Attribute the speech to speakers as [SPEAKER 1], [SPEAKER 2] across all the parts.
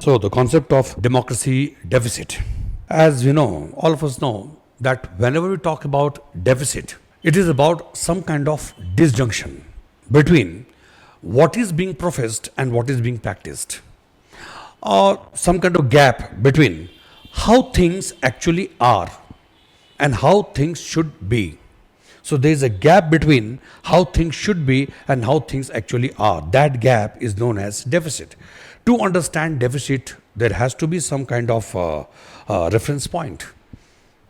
[SPEAKER 1] So, the concept of democracy deficit. As you know, all of us know that whenever we talk about deficit, it is about some kind of disjunction between what is being professed and what is being practiced, or some kind of gap between how things actually are and how things should be. So there is a gap between how things should be and how things actually are. That gap is known as deficit. To understand deficit, there has to be some kind of reference point.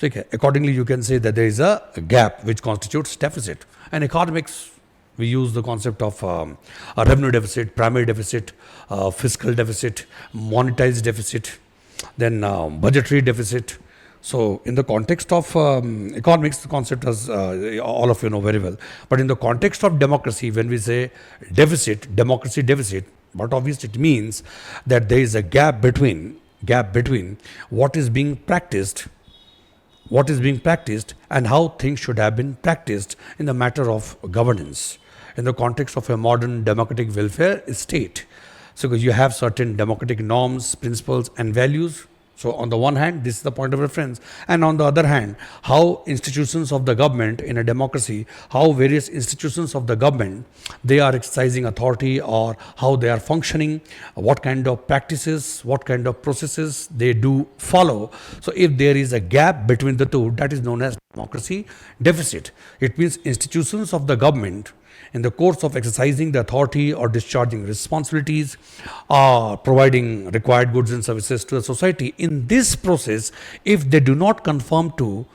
[SPEAKER 1] Okay. Accordingly, you can say that there is a gap which constitutes deficit. And economics, we use the concept of a revenue deficit, primary deficit, fiscal deficit, monetized deficit, then budgetary deficit. So, in the context of economics, the concept as all of you know very well. But in the context of democracy, when we say deficit, democracy deficit, what obviously it means that there is a gap between what is being practiced, and how things should have been practiced in the matter of governance in the context of a modern democratic welfare state. So you have certain democratic norms, principles, and values. So on the one hand, this is the point of reference, and on the other hand, how institutions of the government in a democracy, how various institutions of the government, they are exercising authority or how they are functioning, what kind of practices, what kind of processes they do follow. So if there is a gap between the two, that is known as democracy deficit. It means institutions of the government in the course of exercising the authority or discharging responsibilities or providing required goods and services to the society. In this process, if they do not conform to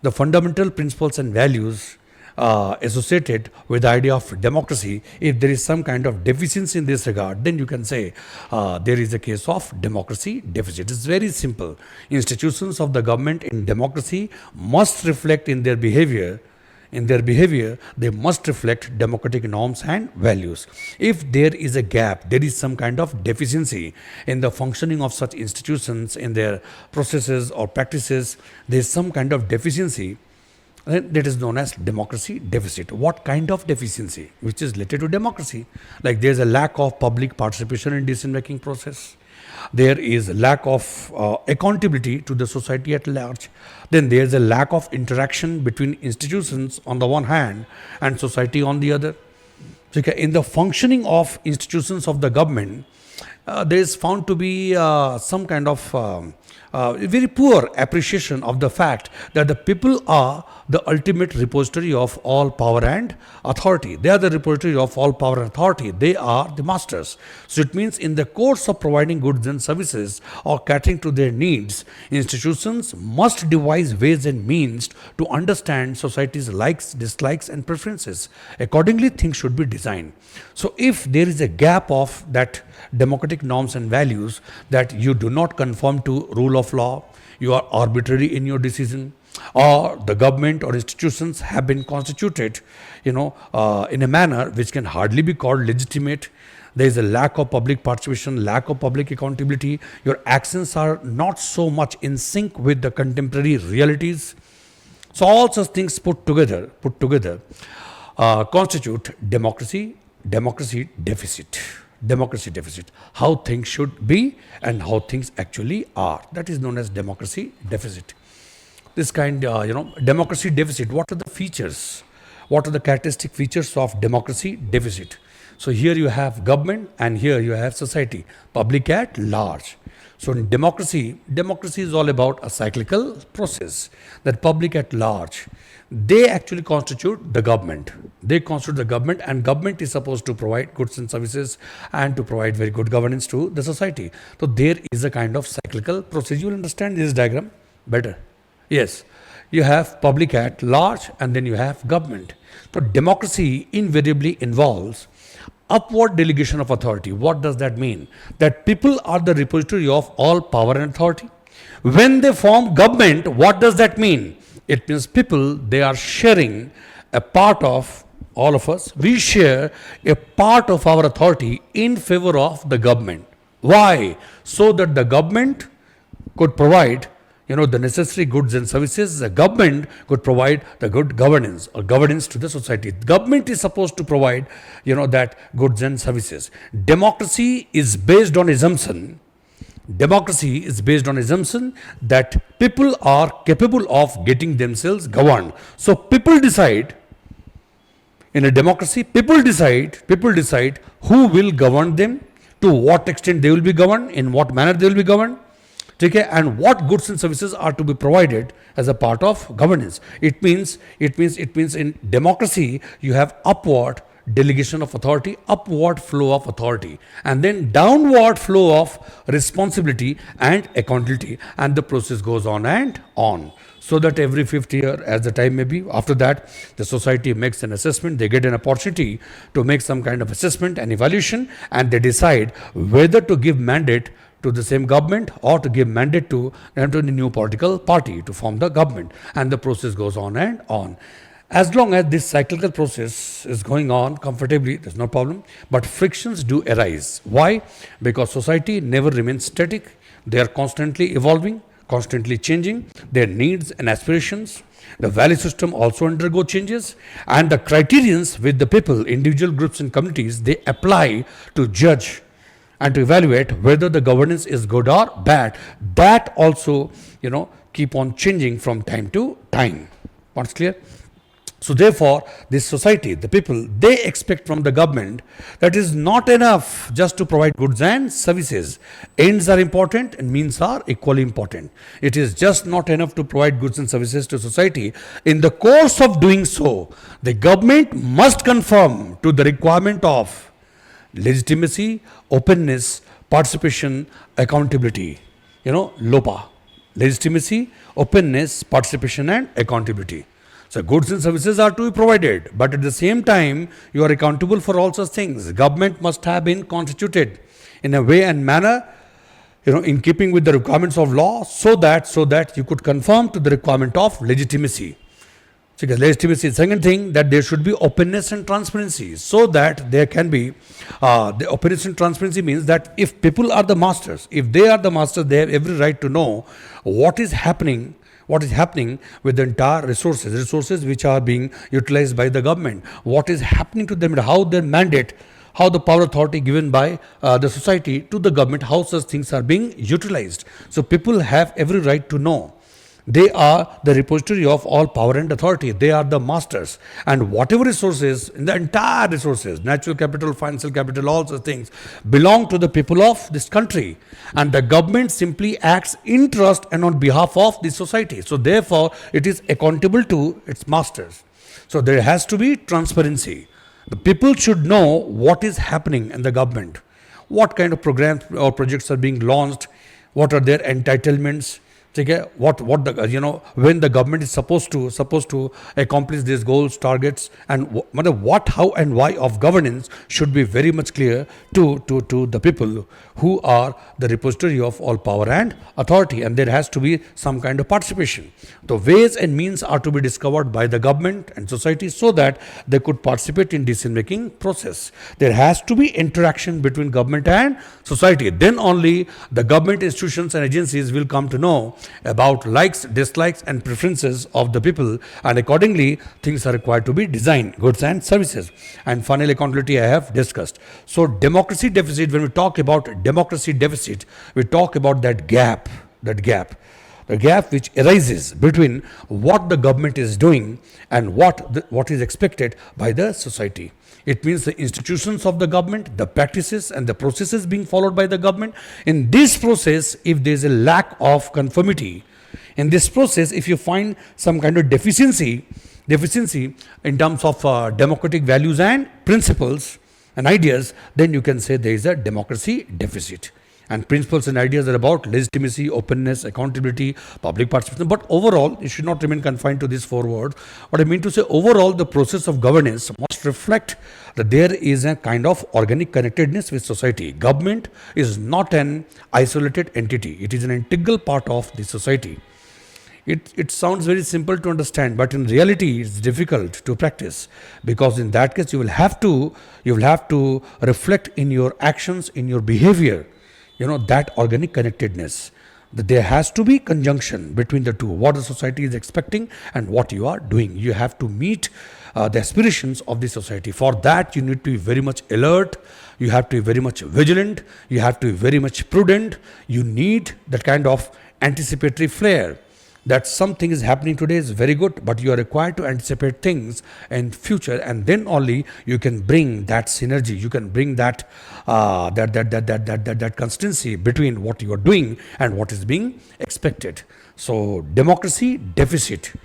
[SPEAKER 1] the fundamental principles and values associated with the idea of democracy, if there is some kind of deficiency in this regard, then you can say there is a case of democracy deficit. It's very simple. Institutions of the government in democracy must reflect they must reflect democratic norms and values. If there is a gap, there is some kind of deficiency in the functioning of such institutions, in their processes or practices, there is some kind of deficiency, that is known as democracy deficit. What kind of deficiency? Which is related to democracy. Like there is a lack of public participation in decision making process. There is lack of accountability to the society at large. Then there is a lack of interaction between institutions on the one hand and society on the other. So in the functioning of institutions of the government, there is found to be some kind of very poor appreciation of the fact that the people are the ultimate repository of all power and authority. They are the repository of all power and authority. They are the masters. So it means in the course of providing goods and services or catering to their needs, institutions must devise ways and means to understand society's likes, dislikes, and preferences. Accordingly, things should be designed. So if there is a gap of that democratic norms and values, that you do not conform to rule of law, you are arbitrary in your decision, or the government or institutions have been constituted in a manner which can hardly be called legitimate. There is a lack of public participation, lack of public accountability. Your actions are not so much in sync with the contemporary realities. So all such things put together constitute democracy deficit. Democracy deficit. How things should be and how things actually are. That is known as democracy deficit. This kind, democracy deficit. What are the features? What are the characteristic features of democracy deficit? So here you have government and here you have society, public at large. So in democracy is all about a cyclical process. That public at large, they actually constitute the government. They constitute the government, and government is supposed to provide goods and services and to provide very good governance to the society. So there is a kind of cyclical process. You will understand this diagram better. Yes, you have public at large and then you have government. So democracy invariably involves upward delegation of authority. What does that mean? That people are the repository of all power and authority. When they form government, what does that mean? It means people, they are sharing a part of all of us. We share a part of our authority in favor of the government. Why? So that the government could provide the necessary goods and services, the government could provide the good governance or governance to the society. Government is supposed to provide, that goods and services. Democracy is based on assumption. Democracy is based on assumption that people are capable of getting themselves governed. So people decide. In a democracy, people decide who will govern them, to what extent they will be governed, in what manner they will be governed, okay, and what goods and services are to be provided as a part of governance. It means in democracy you have upward delegation of authority, upward flow of authority, and then downward flow of responsibility and accountability, and the process goes on and on. So that every fifth year, as the time may be, after that, the society makes an assessment. They get an opportunity to make some kind of assessment and evaluation, and they decide whether to give mandate to the same government or to give mandate to a new political party to form the government, and the process goes on and on. As long as this cyclical process is going on comfortably, there's no problem. But frictions do arise. Why? Because society never remains static. They are constantly evolving, constantly changing. Their needs and aspirations, the value system also undergo changes, and the criterions with the people, individual groups and communities, they apply to judge and to evaluate whether the governance is good or bad. That also, keep on changing from time to time. What's clear? So therefore, this society, the people, they expect from the government that is not enough just to provide goods and services. Ends are important and means are equally important. It is just not enough to provide goods and services to society. In the course of doing so, the government must conform to the requirement of legitimacy, openness, participation, accountability. LOPA. Legitimacy, openness, participation and accountability. So goods and services are to be provided, but at the same time, you are accountable for all such things. Government must have been constituted in a way and manner, in keeping with the requirements of law, so that you could conform to the requirement of legitimacy. So legitimacy is the second thing, that there should be openness and transparency, so that there can be the openness and transparency means that if people are the masters, if they are the masters, they have every right to know what is happening with the entire resources which are being utilized by the government, what is happening to them, how their mandate, how the power authority given by the society to the government, how such things are being utilized. So people have every right to know. They are the repository of all power and authority. They are the masters. And whatever resources, in the entire resources, natural capital, financial capital, all such things, belong to the people of this country. And the government simply acts in trust and on behalf of the society. So therefore, it is accountable to its masters. So there has to be transparency. The people should know what is happening in the government, what kind of programs or projects are being launched, what are their entitlements, what the when the government is supposed to accomplish these goals, targets, and what, how, and why of governance should be very much clear to the people who are the repository of all power and authority, and there has to be some kind of participation. The ways and means are to be discovered by the government and society so that they could participate in decision-making process. There has to be interaction between government and society. Then only the government institutions and agencies will come to know about likes, dislikes, and preferences of the people, and accordingly things are required to be designed, goods and services. And finally, accountability I have discussed. So democracy deficit, when we talk about democracy deficit, we talk about that gap, the gap which arises between what the government is doing and what is expected by the society. It means the institutions of the government, the practices and the processes being followed by the government. In this process, if there is a lack of conformity, in this process, if you find some kind of deficiency in terms of democratic values and principles and ideas, then you can say there is a democracy deficit. And principles and ideas are about legitimacy, openness, accountability, public participation. But overall, it should not remain confined to these four words. What I mean to say, overall, the process of governance must reflect that there is a kind of organic connectedness with society. Government is not an isolated entity. It is an integral part of the society. It sounds very simple to understand, but in reality, it's difficult to practice, because in that case, you will have to reflect in your actions, in your behavior, that organic connectedness. that there has to be conjunction between the two, what the society is expecting and what you are doing. You have to meet the aspirations of the society. For that, you need to be very much alert, you have to be very much vigilant, you have to be very much prudent, you need that kind of anticipatory flair, that something is happening today is very good, but you are required to anticipate things in future, and then only you can bring that synergy, you can bring that consistency between what you are doing and what is being expected. So democracy deficit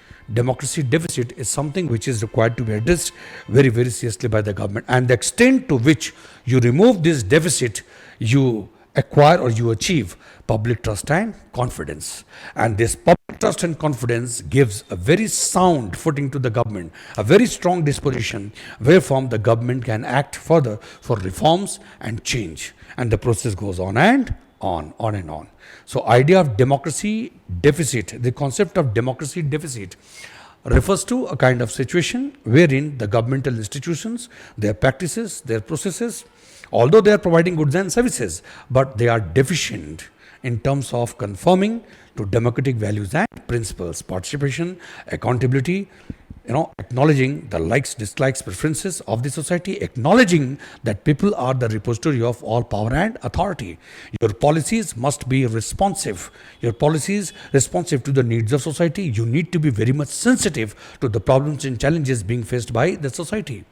[SPEAKER 1] is something which is required to be addressed very, very seriously by the government, and the extent to which you remove this deficit, you acquire or you achieve public trust and confidence. And this public trust and confidence gives a very sound footing to the government, a very strong disposition wherefrom the government can act further for reforms and change. And the process goes on and on and on. So idea of democracy deficit, the concept of democracy deficit refers to a kind of situation wherein the governmental institutions, their practices, their processes, although they are providing goods and services, but they are deficient in terms of conforming to democratic values and principles, participation, accountability, acknowledging the likes, dislikes, preferences of the society, acknowledging that people are the repository of all power and authority. Your policies must be responsive. Your policies responsive to the needs of society. You need to be very much sensitive to the problems and challenges being faced by the society.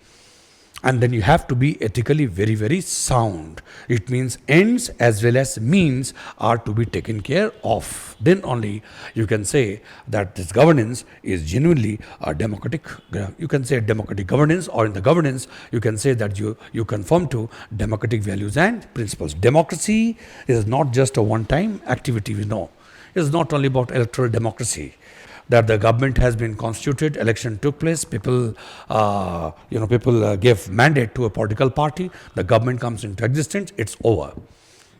[SPEAKER 1] And then you have to be ethically very, very sound. It means ends as well as means are to be taken care of. Then only you can say that this governance is genuinely a democratic, you can say democratic governance, or in the governance you can say that you conform to democratic values and principles. Democracy is not just a one-time activity, we know. It is not only about electoral democracy, that the government has been constituted, election took place, people gave mandate to a political party, the government comes into existence, it's over.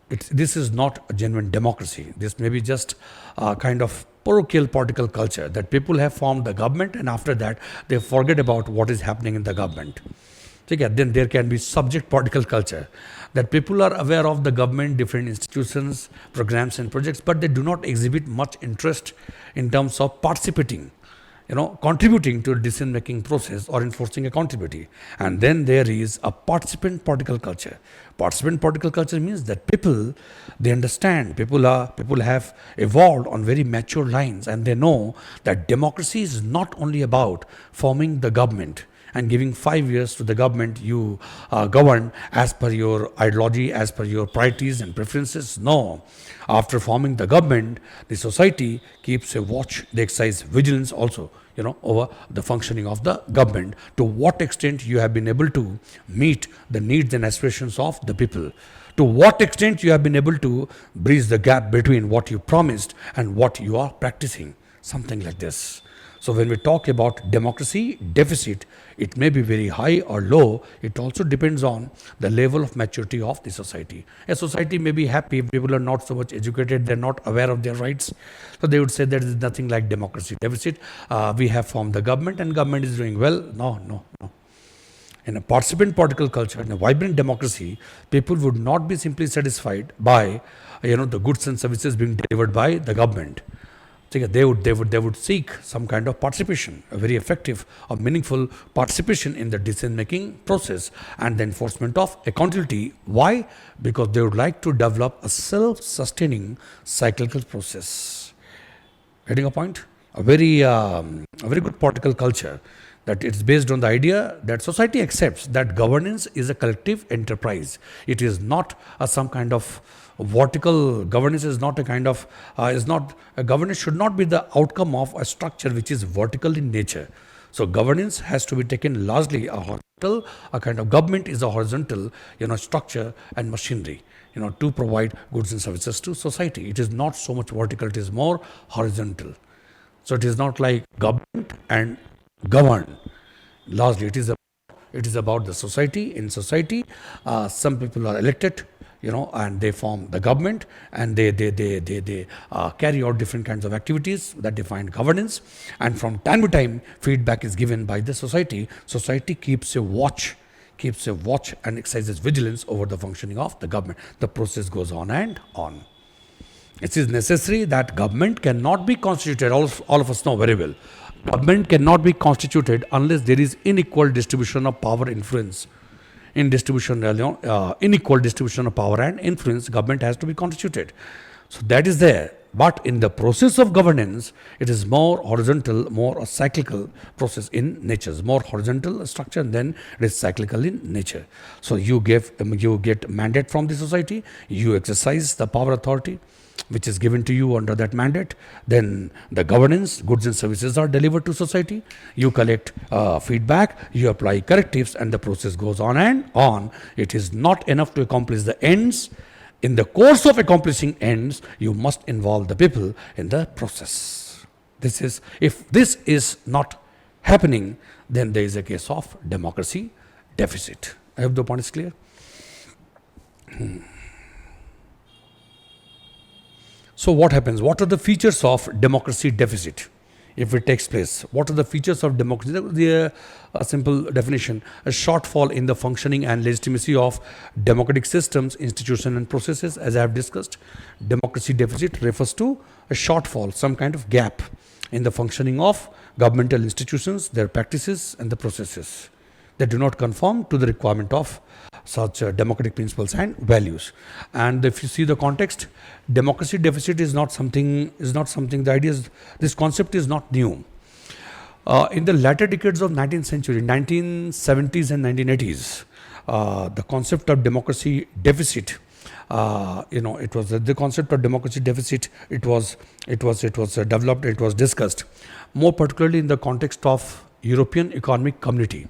[SPEAKER 1] This is not a genuine democracy. This may be just a kind of parochial political culture, that people have formed the government and after that they forget about what is happening in the government. Then there can be subject political culture, that people are aware of the government, different institutions, programs and projects, but they do not exhibit much interest in terms of participating, contributing to the decision-making process or enforcing accountability. And then there is a participant political culture. Participant political culture means that people, they understand, people have evolved on very mature lines, and they know that democracy is not only about forming the government and giving 5 years to the government, you govern as per your ideology, as per your priorities and preferences. No. After forming the government, the society keeps a watch, they exercise vigilance also, over the functioning of the government. To what extent you have been able to meet the needs and aspirations of the people. To what extent you have been able to bridge the gap between what you promised and what you are practicing. Something like this. So when we talk about democracy deficit, it may be very high or low. It also depends on the level of maturity of the society. A society may be happy if people are not so much educated, they're not aware of their rights. So they would say there is nothing like democracy deficit. We have formed the government and government is doing well. No. In a participant political culture, in a vibrant democracy, people would not be simply satisfied by the goods and services being delivered by the government. They would seek some kind of participation, a very effective or meaningful participation in the decision-making process and the enforcement of accountability. Why? Because they would like to develop a self-sustaining cyclical process. Getting a point? A very good political culture, that it's based on the idea that society accepts that governance is a collective enterprise. It is not some kind of vertical governance. Is not a kind of governance should not be the outcome of a structure which is vertical in nature. So governance has to be taken largely a horizontal, a kind of government is a horizontal structure and machinery to provide goods and services to society. It is not so much vertical, it is more horizontal. So it is not like government and govern. Largely it is about the society. In society, some people are elected, and they form the government, and they carry out different kinds of activities that define governance. And from time to time, feedback is given by the society. Society keeps a watch and exercises vigilance over the functioning of the government. The process goes on and on. It is necessary that government cannot be constituted, all of us know very well. Government cannot be constituted unless there is unequal distribution of power influence. Unequal distribution of power and influence, government has to be constituted. So that is there. But in the process of governance, it is more horizontal, more a cyclical process in nature. More horizontal structure, then it is cyclical in nature. So you get mandate from the society, you exercise the power authority which is given to you under that mandate. Then the governance, goods and services are delivered to society. You collect feedback, you apply correctives, and the process goes on and on. It is not enough to accomplish the ends. In the course of accomplishing ends, you must involve the people in the process. If this is not happening, then there is a case of democracy deficit. I hope the point is clear. So what happens? What are the features of democracy deficit? If it takes place, what are the features of democracy? A simple definition: a shortfall in the functioning and legitimacy of democratic systems, institutions, and processes. As I have discussed, democracy deficit refers to a shortfall, some kind of gap in the functioning of governmental institutions, their practices, and the processes that do not conform to the requirement of such democratic principles and values. And if you see the context, democracy deficit is not something. The idea is, this concept is not new. In the latter decades of 19th century, 1970s and 1980s, the concept of democracy deficit, it was the concept of democracy deficit. It was developed. It was discussed, more particularly in the context of European Economic Community.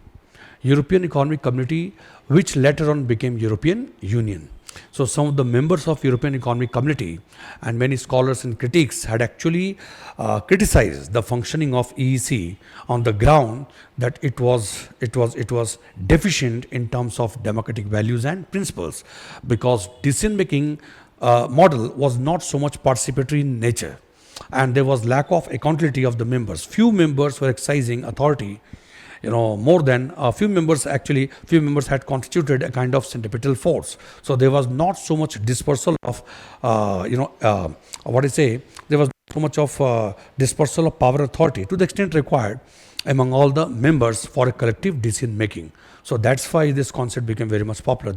[SPEAKER 1] European Economic Community, which later on became European Union. So some of the members of European Economic Community and many scholars and critics had actually criticized the functioning of EEC on the ground that it was deficient in terms of democratic values and principles, because decision making model was not so much participatory in nature, and there was lack of accountability of the members. Few members were exercising authority, more than a few members. Actually, few members had constituted a kind of centripetal force. So there was not so much dispersal of, there was not so much of dispersal of power authority to the extent required among all the members for a collective decision making. So that's why this concept became very much popular.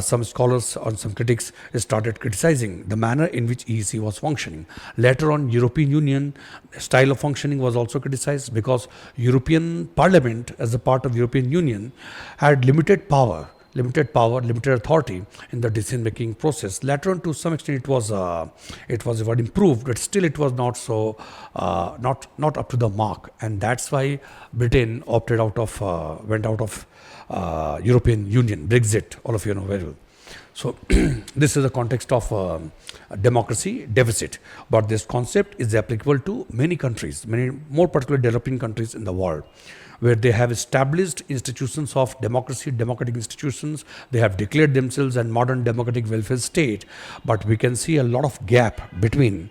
[SPEAKER 1] Some scholars and some critics started criticizing the manner in which EEC was functioning. Later on, European Union style of functioning was also criticized, because European Parliament, as a part of European Union, had limited authority in the decision-making process. Later on, to some extent, it was improved, but still it was not so not up to the mark, and that's why Britain went out of European Union. Brexit, all of you know very well. So this is the context of democracy deficit, but this concept is applicable to many countries, many more particularly developing countries in the world, where they have established institutions of democracy, democratic institutions. They have declared themselves a modern democratic welfare state, but we can see a lot of gap between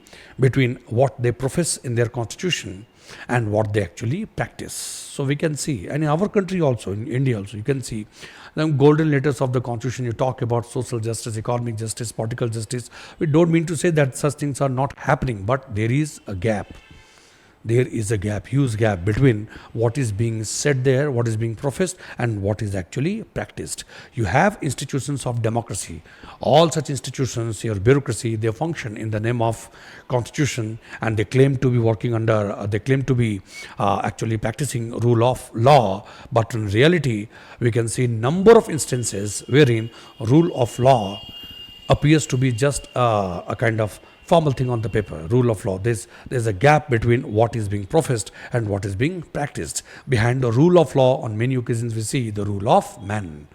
[SPEAKER 1] what they profess in their constitution and what they actually practice. So we can see, and in our country also, in India also, you can see the golden letters of the constitution. You talk about social justice, economic justice, political justice. We don't mean to say that such things are not happening, but there is a gap. There is a gap, huge gap, between what is being said there, what is being professed, and what is actually practiced. You have institutions of democracy. All such institutions, your bureaucracy, they function in the name of constitution, and they claim to be actually practicing rule of law. But in reality, we can see number of instances wherein rule of law appears to be just a kind of formal thing on the paper. Rule of law, there's a gap between what is being professed and what is being practiced. Behind the rule of law, on many occasions we see the rule of man.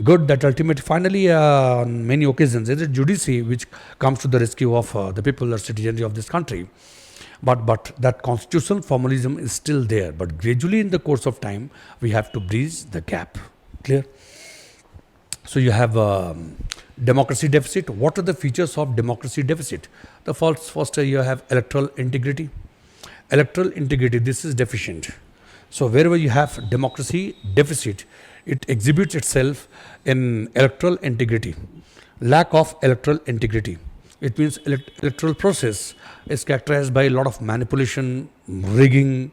[SPEAKER 1] Good that ultimately, finally, on many occasions, it is judiciary which comes to the rescue of the people or citizenry of this country. But that constitutional formalism is still there. But gradually, in the course of time, we have to bridge the gap. Clear? So you have democracy deficit. What are the features of democracy deficit? The first you have electoral integrity. Electoral integrity, this is deficient. So wherever you have democracy deficit, it exhibits itself in electoral integrity, lack of electoral integrity. It means electoral process is characterized by a lot of manipulation, rigging,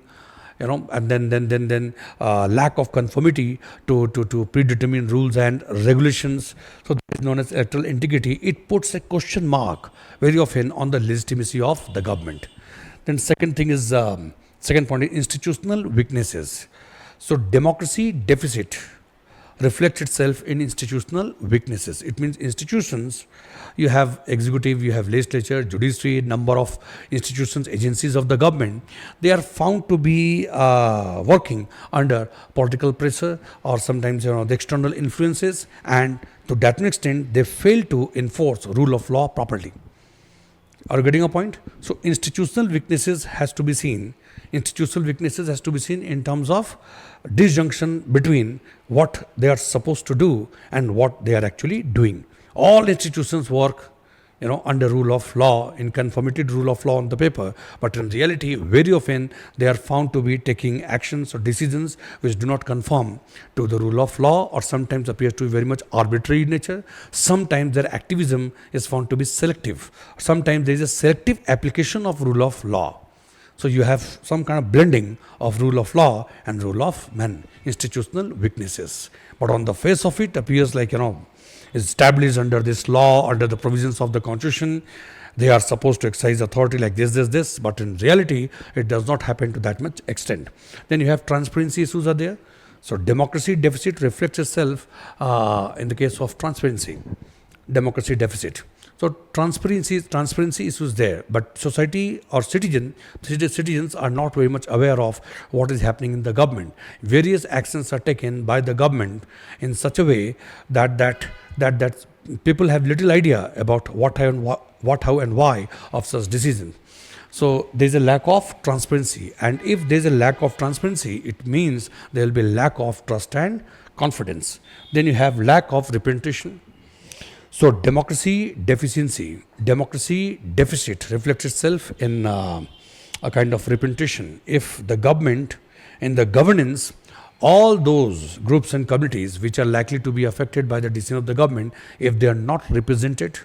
[SPEAKER 1] and then lack of conformity to predetermined rules and regulations. So that is known as electoral integrity. It puts a question mark very often on the legitimacy of the government. Then second point is institutional weaknesses. So democracy deficit reflects itself in institutional weaknesses. It means institutions, you have executive, you have legislature, judiciary, number of institutions, agencies of the government. They are found to be working under political pressure or sometimes the external influences, and to that extent they fail to enforce rule of law properly. Are you getting a point? So institutional weaknesses has to be seen. Institutional weaknesses has to be seen in terms of disjunction between what they are supposed to do and what they are actually doing. All institutions work, under rule of law, in conformity to rule of law on the paper, but in reality, very often they are found to be taking actions or decisions which do not conform to the rule of law, or sometimes appears to be very much arbitrary in nature. Sometimes their activism is found to be selective. Sometimes there is a selective application of rule of law. So you have some kind of blending of rule of law and rule of man, institutional weaknesses. But on the face of it appears like, is established under this law, under the provisions of the constitution. They are supposed to exercise authority like this, but in reality, it does not happen to that much extent. Then you have transparency issues are there. So democracy deficit reflects itself in the case of transparency, democracy deficit. So transparency issues there, but society or citizens are not very much aware of what is happening in the government. Various actions are taken by the government in such a way that people have little idea about what, how, and why of such decisions. So there is a lack of transparency, and if there is a lack of transparency, it means there will be lack of trust and confidence. Then you have lack of representation. So democracy deficit reflects itself in a kind of representation. If the government, in the governance, all those groups and communities which are likely to be affected by the decision of the government, if they are not represented,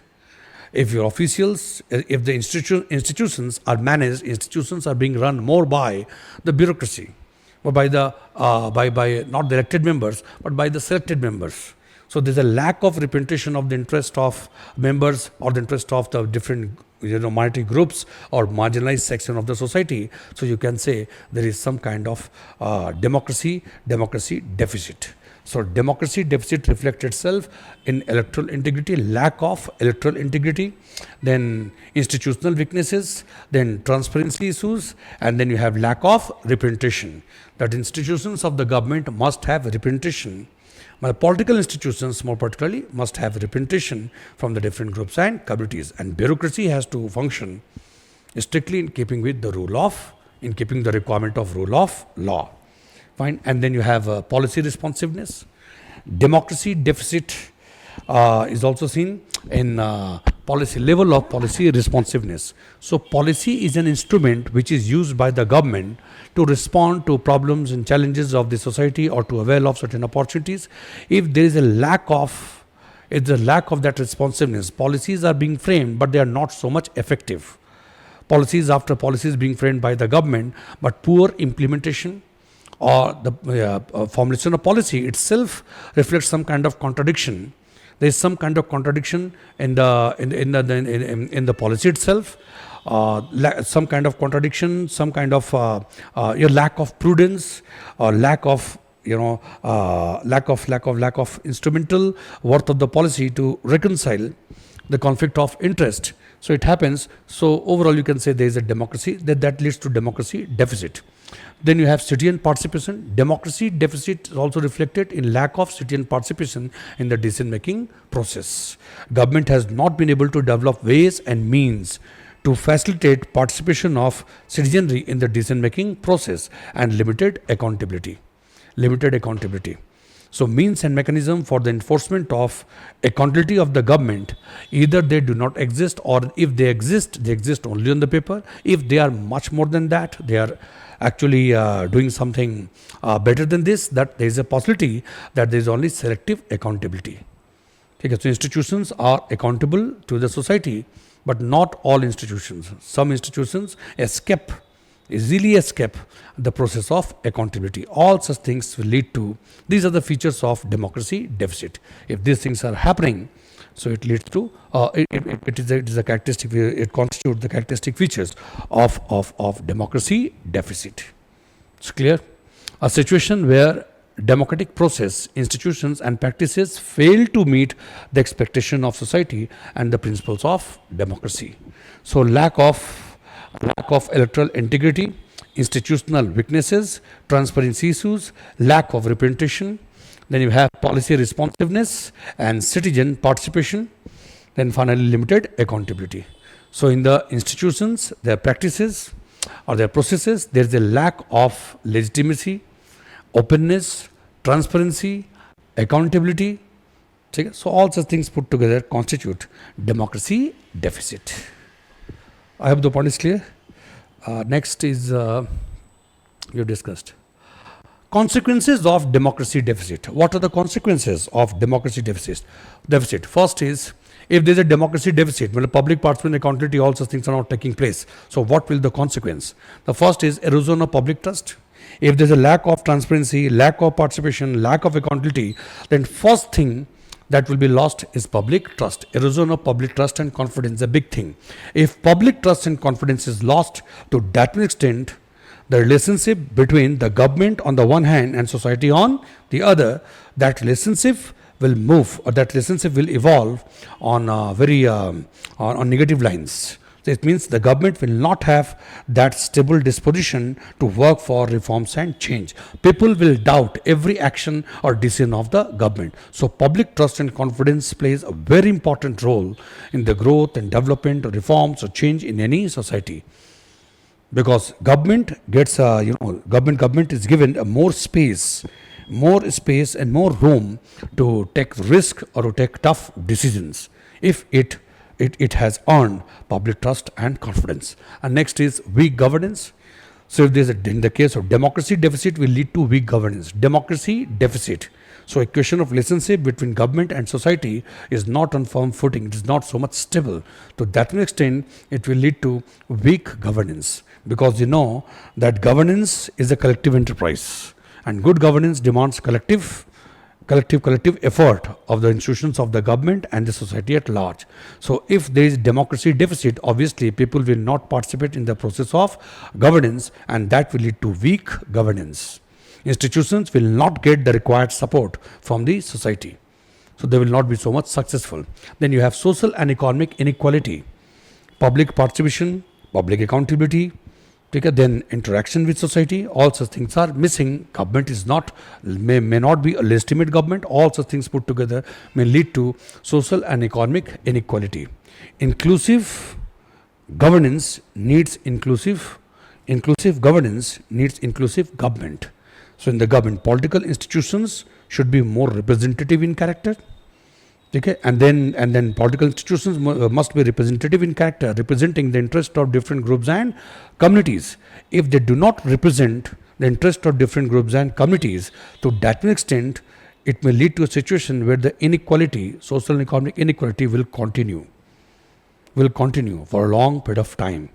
[SPEAKER 1] if your officials, if the institutions are managed, institutions are being run more by the bureaucracy, or by the by not the elected members, but by the selected members. So there's a lack of representation of the interest of members or the interest of the different minority groups or marginalized section of the society. So you can say there is some kind of democracy deficit. So democracy deficit reflects itself in electoral integrity, lack of electoral integrity, then institutional weaknesses, then transparency issues, and then you have lack of representation. That institutions of the government must have representation. But political institutions, more particularly, must have representation from the different groups and communities. And bureaucracy has to function strictly in keeping with the in keeping the requirement of rule of law. Fine. And then you have policy responsiveness. Democracy deficit is also seen in level of policy responsiveness. So policy is an instrument which is used by the government to respond to problems and challenges of the society or to avail of certain opportunities. If there is a lack of that responsiveness, policies are being framed, but they are not so much effective. Policies after policies being framed by the government, but poor implementation or the formulation of policy itself reflects some kind of contradiction. There is some kind of contradiction in the policy itself. Some kind of contradiction, some kind of lack of prudence, or lack of instrumental worth of the policy to reconcile the conflict of interest. So it happens. So overall, you can say there is a democracy that leads to democracy deficit. Then you have citizen participation. Democracy deficit is also reflected in lack of citizen participation in the decision-making process. Government has not been able to develop ways and means to facilitate participation of citizenry in the decision-making process, and limited accountability. So means and mechanism for the enforcement of accountability of the government, either they do not exist, or if they exist only on the paper. If they are much more than that, they are actually doing something better than this, that there is a possibility that there is only selective accountability. Okay, so institutions are accountable to the society, but not all institutions. Some institutions easily escape the process of accountability. All such things will lead to, these are the features of democracy deficit. If these things are happening, so it leads to, it is a characteristic, it constitutes the characteristic features of democracy deficit. It's clear? A situation where democratic process, institutions and practices fail to meet the expectation of society and the principles of democracy. So lack of electoral integrity, institutional weaknesses, transparency issues, lack of representation. Then you have policy responsiveness and citizen participation. Then finally, limited accountability. So in the institutions, their practices or their processes, there is a lack of legitimacy, openness, transparency, accountability. So all such things put together constitute democracy deficit. I hope the point is clear. Next is you discussed consequences of democracy deficit. What are the consequences of democracy deficit? First is, if there is a democracy deficit, when public participation, accountability, all such things are not taking place. So what will the consequence? The first is erosion of public trust. If there is a lack of transparency, lack of participation, lack of accountability, then first thing that will be lost is public trust. Erosion of public trust and confidence is a big thing. If public trust and confidence is lost to that extent, the relationship between the government on the one hand and society on the other, that relationship will move, or that relationship will evolve on on negative lines. So it means the government will not have that stable disposition to work for reforms and change. People will doubt every action or decision of the government. So public trust and confidence plays a very important role in the growth and development of reforms or change in any society. Because government gets government is given a more space and more room to take risk or to take tough decisions if it has earned public trust and confidence. And next is weak governance. So if there's in the case of democracy deficit will lead to weak governance. Democracy deficit. So a question of relationship between government and society is not on firm footing. It is not so much stable. To that extent, it will lead to weak governance, because you know that governance is a collective enterprise, and good governance demands collective effort of the institutions of the government and the society at large. So if there is democracy deficit, obviously people will not participate in the process of governance, and that will lead to weak governance. Institutions will not get the required support from the society, so they will not be so much successful. Then you have social and economic inequality, public participation, public accountability, then interaction with society, all such things are missing. Government is may not be a legitimate government. All such things put together may lead to social and economic inequality. Inclusive governance needs inclusive governance needs inclusive government. So in the government, political institutions should be more representative in character. Okay, and then political institutions must be representative in character, representing the interest of different groups and communities. If they do not represent the interest of different groups and communities, to that extent, it may lead to a situation where the inequality, social and economic inequality, will continue for a long period of time.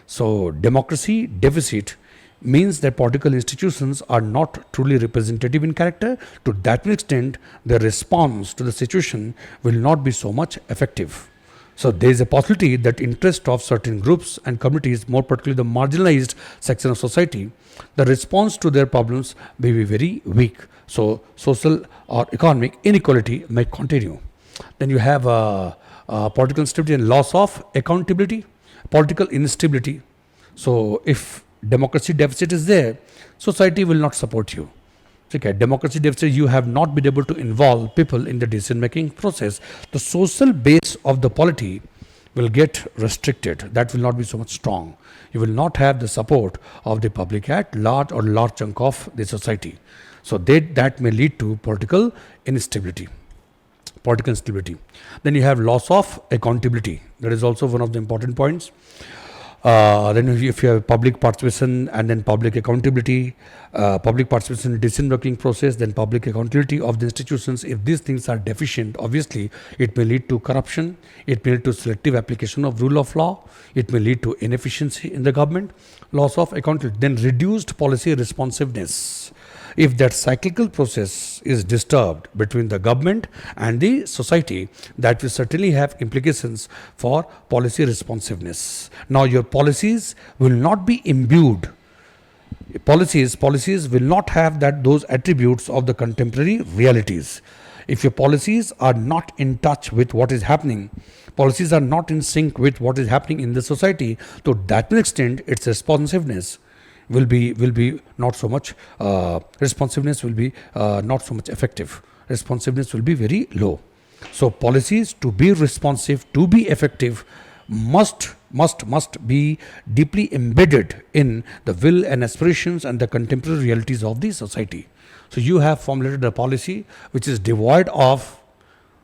[SPEAKER 1] So democracy deficit means that political institutions are not truly representative in character. To that extent, their response to the situation will not be so much effective. So there is a possibility that interest of certain groups and communities, more particularly the marginalized section of society, the response to their problems may be very weak. So social or economic inequality may continue. Then you have political instability and loss of accountability, political instability. So if democracy deficit is there, society will not support you. Okay, democracy deficit, you have not been able to involve people in the decision making process. The social base of the polity will get restricted. That will not be so much strong. You will not have the support of the public at large or large chunk of the society. So that may lead to political instability. Then you have loss of accountability. That is also one of the important points. Then if you have public participation and then public accountability, public participation in decision making process, then public accountability of the institutions, if these things are deficient, obviously it may lead to corruption, it may lead to selective application of rule of law, it may lead to inefficiency in the government, loss of accountability, then reduced policy responsiveness. If that cyclical process is disturbed between the government and the society, that will certainly have implications for policy responsiveness. Now, your policies will not be imbued. Policies will not have those attributes of the contemporary realities. If your policies are not in touch with what is happening, policies are not in sync with what is happening in the society, to that extent, its responsiveness will be not so much responsiveness will be not so much effective. Responsiveness will be very low. So policies, to be responsive, to be effective, must be deeply embedded in the will and aspirations and the contemporary realities of the society. So you have formulated a policy which is devoid of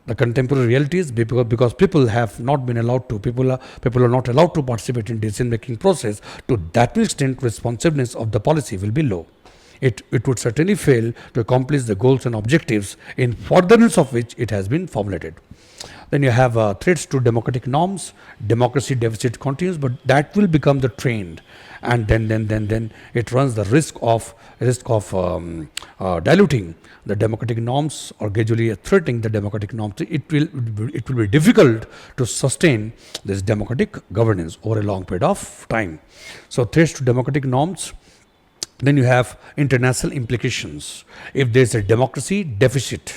[SPEAKER 1] the contemporary realities, because people have not been allowed to, people are not allowed to participate in decision making process. To that extent, responsiveness of the policy will be low. It would certainly fail to accomplish the goals and objectives in furtherance of which it has been formulated. Then you have threats to democratic norms. Democracy deficit continues, but that will become the trend, and then it runs the risk of diluting the democratic norms, or gradually threatening the democratic norms. It will be difficult to sustain this democratic governance over a long period of time. So threats to democratic norms. Then you have international implications. If there is a democracy deficit,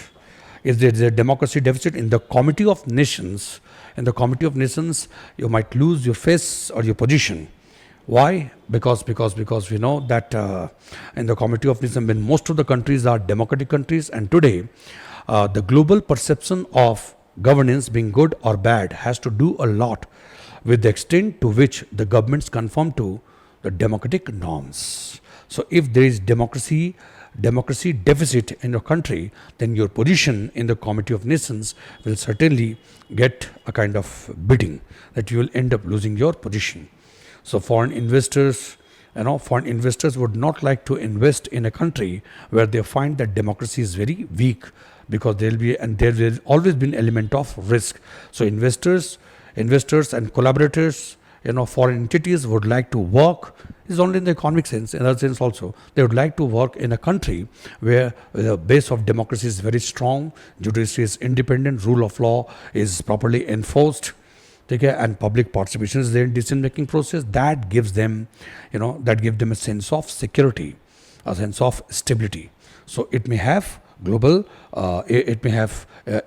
[SPEAKER 1] if there is a democracy deficit in the Committee of Nations, you might lose your face or your position. Why? Because we know that in the Committee of Nations, when most of the countries are democratic countries, and today the global perception of governance being good or bad has to do a lot with the extent to which the governments conform to the democratic norms. So if there is democracy deficit in your country, then your position in the Committee of Nations will certainly get a kind of beating, that you will end up losing your position. So foreign investors would not like to invest in a country where they find that democracy is very weak, because there will always be an element of risk. So investors and collaborators, foreign entities would like to work, is only in the economic sense, in other sense also. They would like to work in a country where the base of democracy is very strong, judiciary is independent, rule of law is properly enforced, okay, and public participation is there in decision making process. That gives them, a sense of security, a sense of stability. So it may have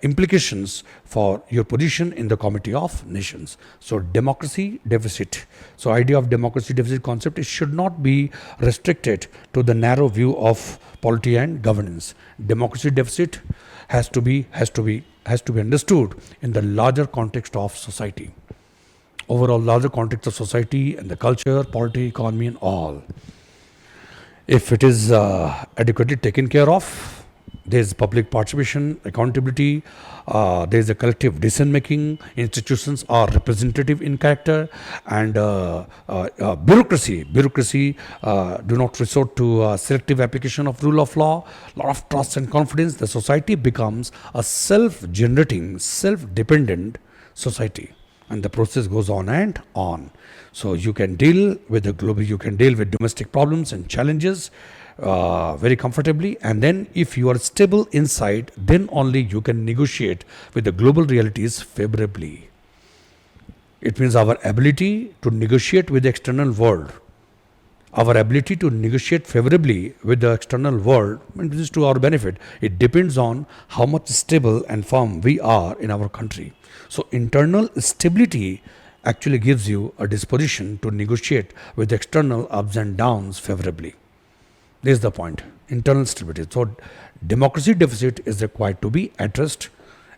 [SPEAKER 1] implications for your position in the Committee of Nations. So democracy deficit. So idea of democracy deficit concept, it should not be restricted to the narrow view of polity and governance. Democracy deficit has to be understood in the larger context of society. Overall larger context of society and the culture, polity, economy, and all. If it is adequately taken care of, there is public participation, accountability, there is a collective decision making, institutions are representative in character, and bureaucracy do not resort to selective application of rule of law, lot of trust and confidence. The society becomes a self-generating, self-dependent society, and the process goes on and on. So you can deal with domestic problems and challenges very comfortably, and then if you are stable inside, then only you can negotiate with the global realities favorably. It means our ability to negotiate with the external world, our ability to negotiate favorably with the external world, and this is to our benefit. It depends on how much stable and firm we are in our country. So internal stability actually gives you a disposition to negotiate with external ups and downs favorably. This is the point, internal stability. So democracy deficit is required to be addressed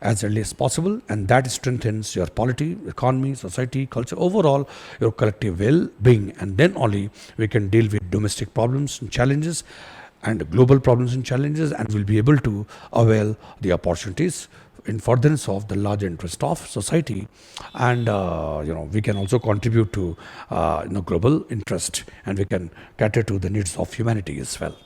[SPEAKER 1] as early as possible, and that strengthens your polity, economy, society, culture, overall your collective well-being, and then only we can deal with domestic problems and challenges and global problems and challenges, and we'll be able to avail the opportunities in furtherance of the larger interest of society, and we can also contribute to global interest, and we can cater to the needs of humanity as well.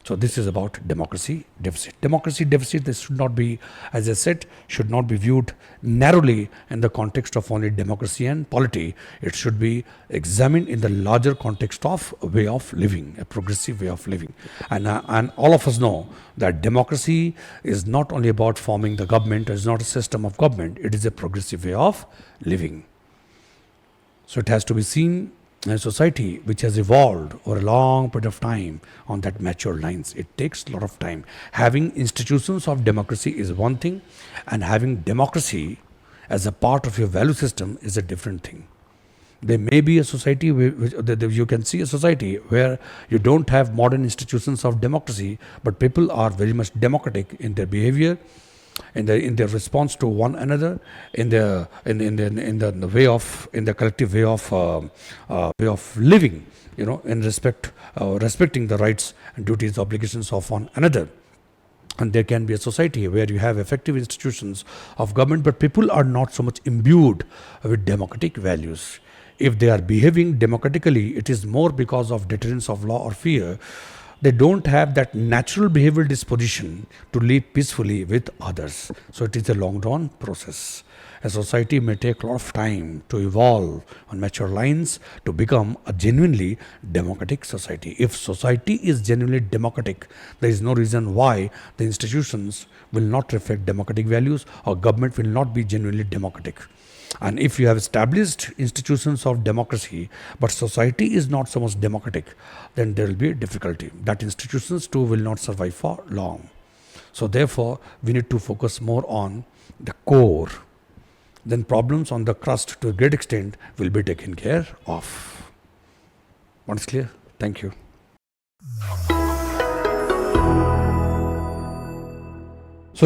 [SPEAKER 1] So this is about democracy deficit. Democracy deficit, this should not be, as I said, should not be viewed narrowly in the context of only democracy and polity. It should be examined in the larger context of a way of living, a progressive way of living. And all of us know that democracy is not only about forming the government, it is not a system of government, it is a progressive way of living. So it has to be seen in a society which has evolved over a long period of time on that mature lines. It takes a lot of time. Having institutions of democracy is one thing, and having democracy as a part of your value system is a different thing. There may be a society you can see a society where you don't have modern institutions of democracy, but people are very much democratic in their behavior, in their response to one another, in the collective way of living, in respecting the rights and duties, obligations of one another. And there can be a society where you have effective institutions of government, but people are not so much imbued with democratic values. If they are behaving democratically, it is more because of deterrence of law or fear. They don't have that natural behavioral disposition to live peacefully with others. So it is a long drawn process. A society may take a lot of time to evolve on mature lines to become a genuinely democratic society. If society is genuinely democratic, there is no reason why the institutions will not reflect democratic values, or government will not be genuinely democratic. And if you have established institutions of democracy, but society is not so much democratic, then there will be a difficulty. That institutions too will not survive for long. So therefore, we need to focus more on the core. Then problems on the crust to a great extent will be taken care of. What is clear? Thank you.